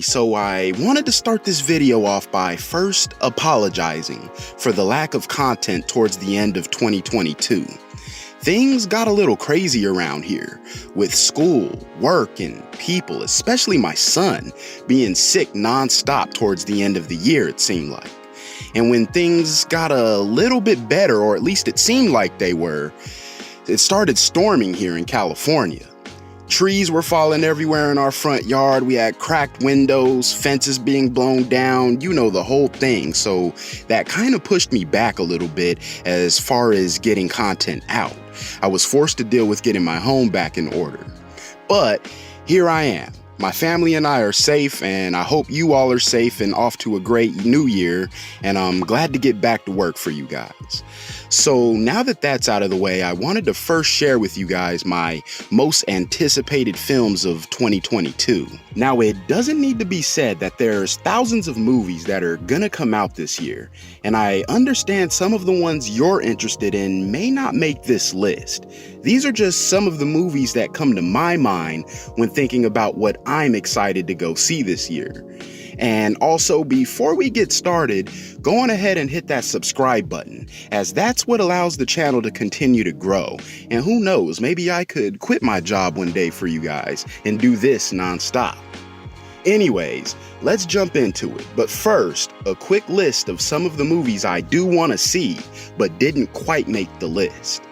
So I wanted to start this video off by first apologizing for the lack of content towards the end of 2022. Things got a little crazy around here, with school, work, and people, especially my son, being sick non-stop towards the end of the year, it seemed like. And when things got a little bit better, or at least it seemed like they were, it started storming here in California. Trees were falling everywhere in our front yard. We had cracked windows, fences being blown down, you know, the whole thing. So that kind of pushed me back a little bit as far as getting content out. I was forced to deal with getting my home back in order. But here I am. My family and I are safe, and I hope you all are safe and off to a great new year, and I'm glad to get back to work for you guys. So now that that's out of the way, I wanted to first share with you guys my most anticipated films of 2022. Now, it doesn't need to be said that there's thousands of movies that are gonna come out this year, and I understand some of the ones you're interested in may not make this list. These are just some of the movies that come to my mind when thinking about what I'm excited to go see this year. And also, before we get started, go on ahead and hit that subscribe button, as that's what allows the channel to continue to grow. And who knows, maybe I could quit my job one day for you guys and do this non-stop. Anyways, let's jump into it. But first, a quick list of some of the movies I do want to see, but didn't quite make the list.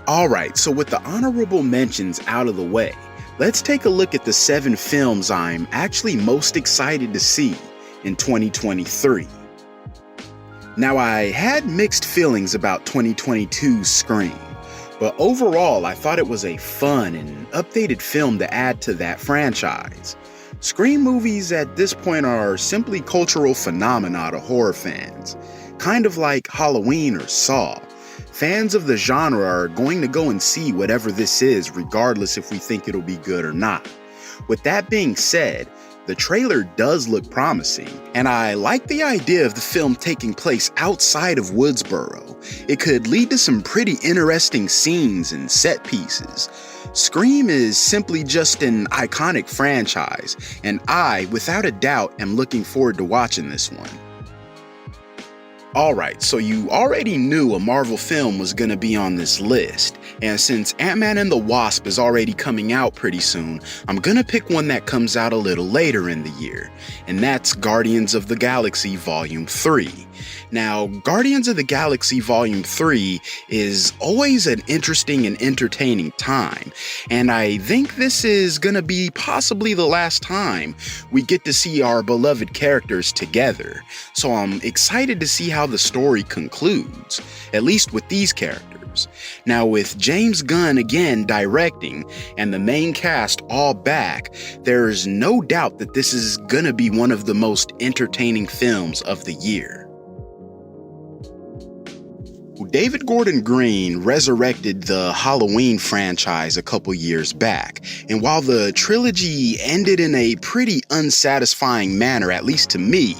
Alright, so with the honorable mentions out of the way, let's take a look at the 7 films I'm actually most excited to see in 2023. Now, I had mixed feelings about 2022's Scream, but overall I thought it was a fun and updated film to add to that franchise. Scream movies at this point are simply cultural phenomena to horror fans, kind of like Halloween or Saw. Fans of the genre are going to go and see whatever this is, regardless if we think it'll be good or not. With that being said, the trailer does look promising, and I like the idea of the film taking place outside of Woodsboro. It could lead to some pretty interesting scenes and set pieces. Scream is simply just an iconic franchise, and I, without a doubt, am looking forward to watching this one. Alright, so you already knew a Marvel film was gonna be on this list, and since Ant-Man and the Wasp is already coming out pretty soon, I'm gonna pick one that comes out a little later in the year, and that's Guardians of the Galaxy Volume 3. Now, Guardians of the Galaxy Volume 3 is always an interesting and entertaining time, and I think this is gonna be possibly the last time we get to see our beloved characters together, so I'm excited to see how the story concludes, at least with these characters. Now, with James Gunn again directing and the main cast all back, there's no doubt that this is gonna be one of the most entertaining films of the year. David Gordon Green resurrected the Halloween franchise a couple years back, and while the trilogy ended in a pretty unsatisfying manner, at least to me,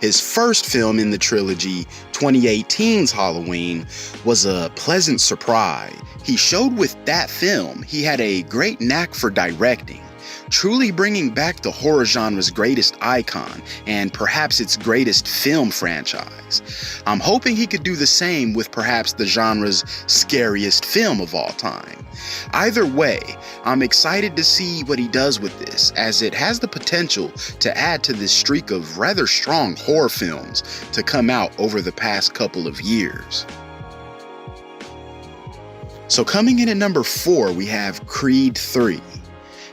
his first film in the trilogy, 2018's Halloween, was a pleasant surprise. He showed with that film he had a great knack for directing, truly bringing back the horror genre's greatest icon and perhaps its greatest film franchise. I'm hoping he could do the same with perhaps the genre's scariest film of all time. Either way, I'm excited to see what he does with this, as it has the potential to add to this streak of rather strong horror films to come out over the past couple of years. So coming in at number 4, we have Creed 3.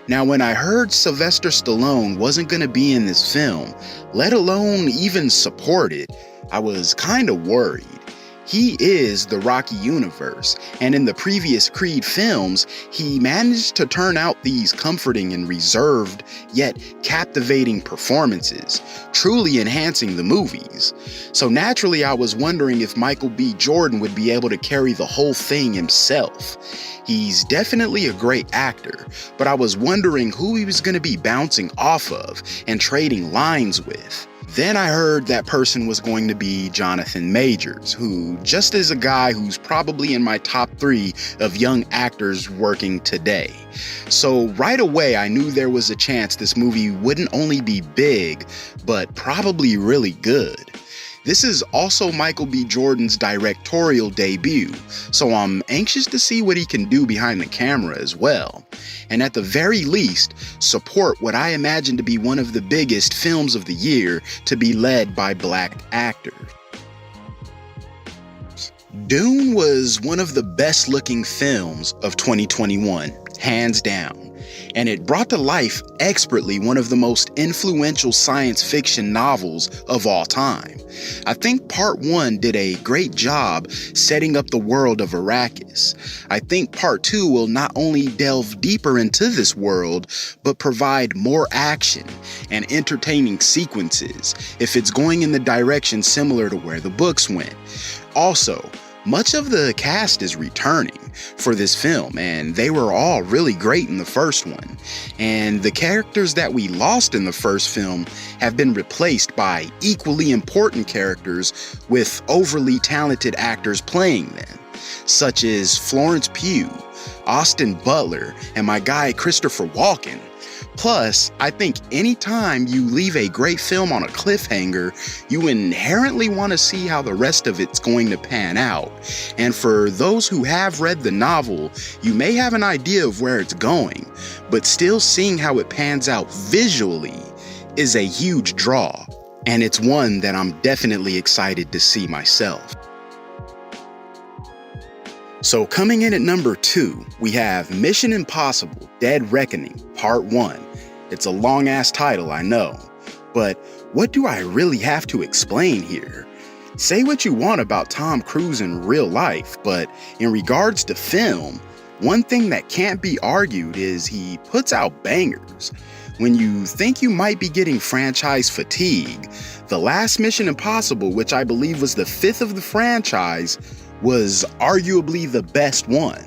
Now, when I heard Sylvester Stallone wasn't going to be in this film, let alone even support it, I was kind of worried. He is the Rocky universe, and in the previous Creed films, he managed to turn out these comforting and reserved, yet captivating performances, truly enhancing the movies. So naturally, I was wondering if Michael B. Jordan would be able to carry the whole thing himself. He's definitely a great actor, but I was wondering who he was going to be bouncing off of and trading lines with. Then I heard that person was going to be Jonathan Majors, who just is a guy who's probably in my top 3 of young actors working today. So right away, I knew there was a chance this movie wouldn't only be big, but probably really good. This is also Michael B. Jordan's directorial debut, so I'm anxious to see what he can do behind the camera as well. And at the very least, support what I imagine to be one of the biggest films of the year to be led by black actors. Dune was one of the best looking films of 2021, hands down. And it brought to life expertly one of the most influential science fiction novels of all time. I think part 1 did a great job setting up the world of Arrakis. I think part 2 will not only delve deeper into this world, but provide more action and entertaining sequences if it's going in the direction similar to where the books went. Also, much of the cast is returning for this film, and they were all really great in the first one. And the characters that we lost in the first film have been replaced by equally important characters with overly talented actors playing them, such as Florence Pugh, Austin Butler, and my guy Christopher Walken. Plus, I think anytime you leave a great film on a cliffhanger, you inherently want to see how the rest of it's going to pan out. And for those who have read the novel, you may have an idea of where it's going, but still seeing how it pans out visually is a huge draw. And it's one that I'm definitely excited to see myself. So coming in at number 2, we have Mission Impossible: Dead Reckoning Part 1. It's a long ass title, I know, but what do I really have to explain here? Say what you want about Tom Cruise in real life, but in regards to film, one thing that can't be argued is he puts out bangers. When you think you might be getting franchise fatigue, the last Mission Impossible, which I believe was the 5th of the franchise, was arguably the best one.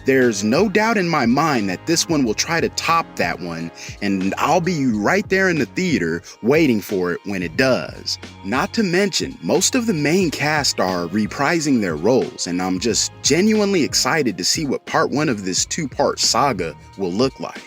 There's no doubt in my mind that this one will try to top that one, and I'll be right there in the theater waiting for it when it does. Not to mention, most of the main cast are reprising their roles, and I'm just genuinely excited to see what part 1 of this 2-part saga will look like.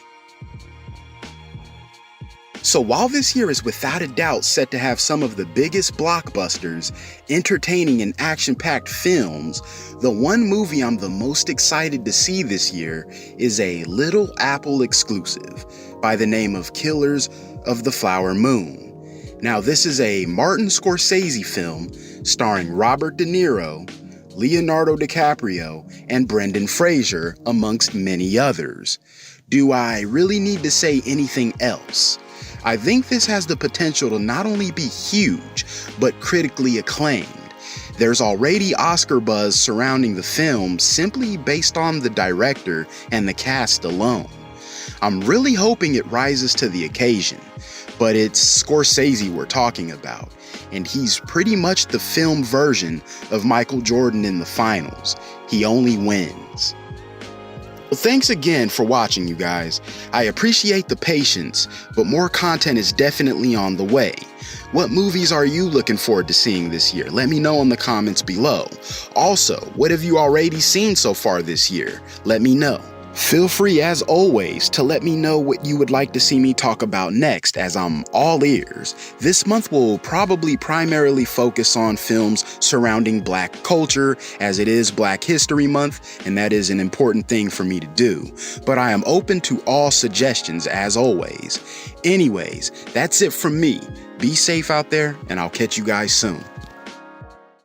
So while this year is without a doubt set to have some of the biggest blockbusters, entertaining and action-packed films, the one movie I'm the most excited to see this year is a Little Apple exclusive by the name of Killers of the Flower Moon. Now this is a Martin Scorsese film starring Robert De Niro, Leonardo DiCaprio, and Brendan Fraser, amongst many others. Do I really need to say anything else? I think this has the potential to not only be huge, but critically acclaimed. There's already Oscar buzz surrounding the film simply based on the director and the cast alone. I'm really hoping it rises to the occasion, but it's Scorsese we're talking about, and he's pretty much the film version of Michael Jordan in the finals. He only wins. Well, thanks again for watching, you guys. I appreciate the patience, but more content is definitely on the way. What movies are you looking forward to seeing this year? Let me know in the comments below. Also, what have you already seen so far this year? Let me know. Feel free, as always, to let me know what you would like to see me talk about next, as I'm all ears. This month will probably primarily focus on films surrounding Black culture, as it is Black History Month, and that is an important thing for me to do. But I am open to all suggestions, as always. Anyways, that's it from me. Be safe out there, and I'll catch you guys soon.